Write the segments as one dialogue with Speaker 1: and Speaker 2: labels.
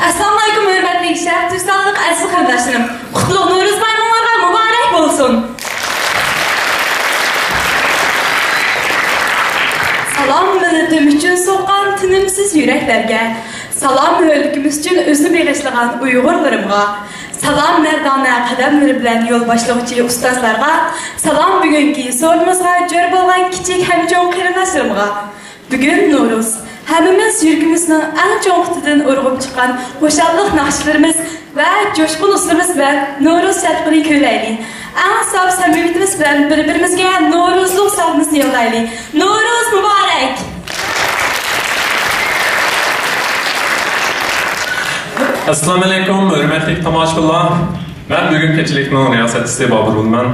Speaker 1: Assalamualaikum hörmətli şərif tüstallıq əziz qardaşlarım. Qutlu Novruz bayramlarına mübarək olsun. Salam milletim üçün soğan tinimsiz yüreklerge. Salam mühürlükümüz üçün özünü birleşliğen Uygurlarımğa. Salam merdana qədəmləri bilən yol başlıqçı ustazlarga. Salam bugünkü sorumuzga cör bolğan kiçik hem çoğun qırınaşlarımğa. Bugün Novruz. Hemimiz yürgümüzün en çok kutudan urğup çıkan hoşallık nakşlarımız ve coşkun uslarımız bilen Novruz şarkını köyleyli. En saf samimiyetimiz bilen birbirimizge Novruzluq savımızı yollaylı. Novruz mübarek!
Speaker 2: Assalamu alaikum, hörmətli tamaşaçılar. Ben bugün keçiliknin riyasetçisi Babur Bulman.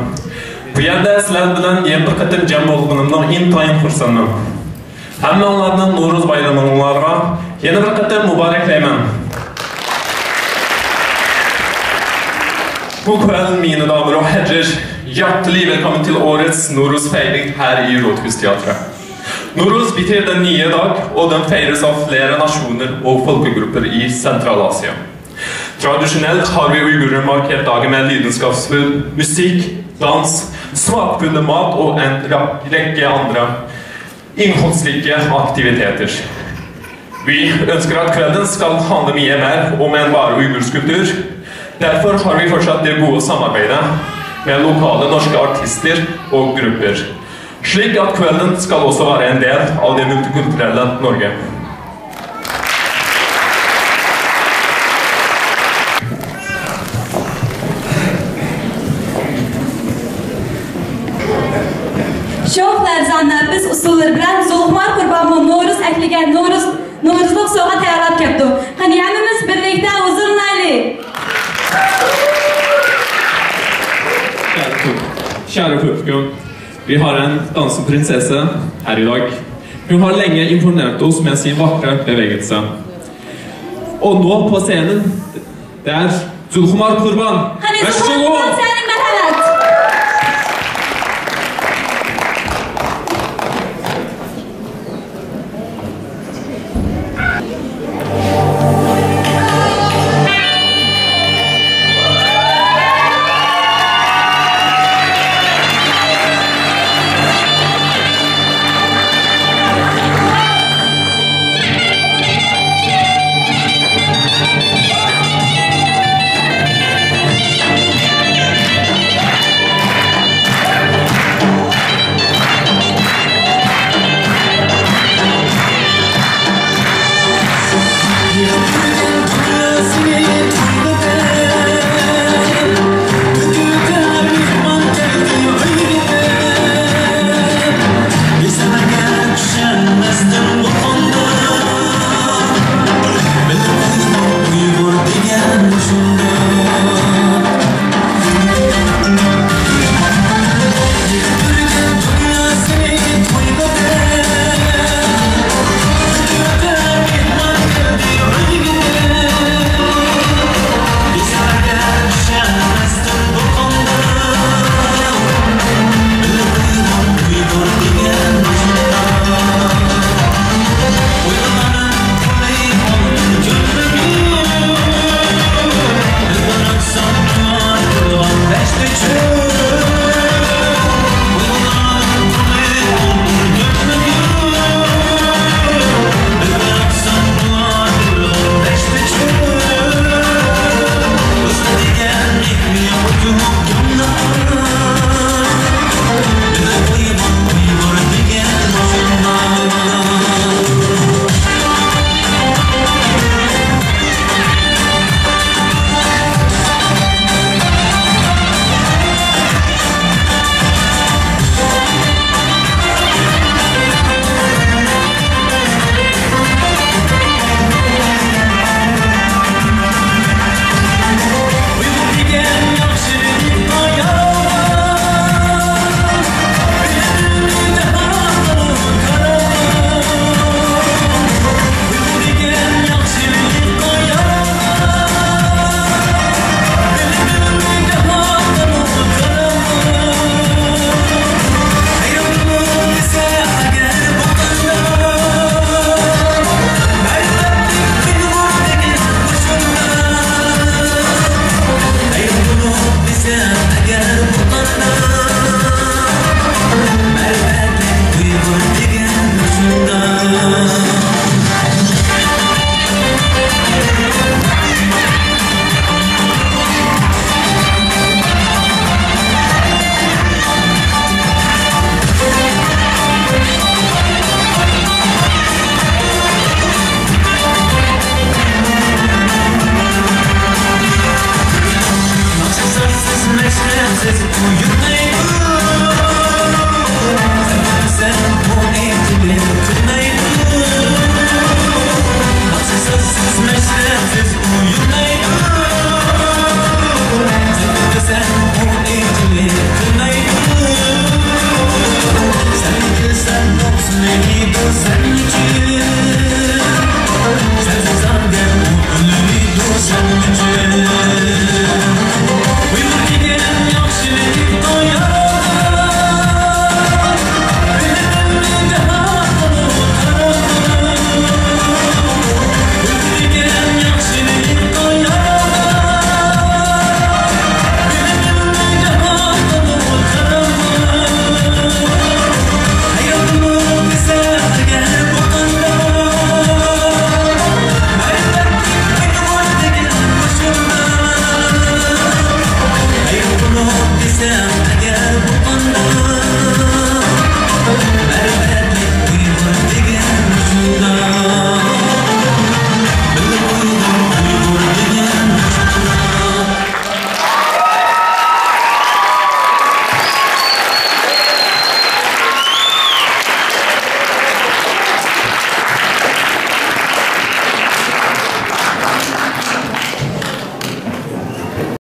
Speaker 2: Bu yerde sizler bilen yeni bir qatım cəm olğunumdan intayın xursandam. Həmin onlardan Novruz bayramlarına yeni bir qatım mübarekleymen. Bu kvelden mine damer og herrer, hjertelig velkommen til årets Novruz-feiring her i Rådhusteatret. Novruz biter den nye dag, og den feires av flere nasjoner og folkegrupper i Sentral-Asia. Tradisjonelt har vi uigurer markert dagen med lidenskapsfull musikk, dans, smakfulle mat og en rekke andre innholdsrike aktiviteter. Vi ønsker at kvelden skal handle mye mer om en bare uigurskultur. Derfor har vi fortsatt det gode samarbeidet med lokale norske artister og grupper. Slik at kvelden skal også være en del av det multikulturelle Norge.
Speaker 1: Çok lerzanlar biz usulları bilen Zulhumar kurbanı Novruz ekligen Novruzluq soğuğa tayarlap kepti. Hani hemimiz birlikte huzurlaylı.
Speaker 2: Kjære publikum, vi har en danseprinsesse her i dag. Hun har lenge imponert oss med sin vakre bevegelse. Og nå på scenen, det er Zulhumar Kurban. Vær så god!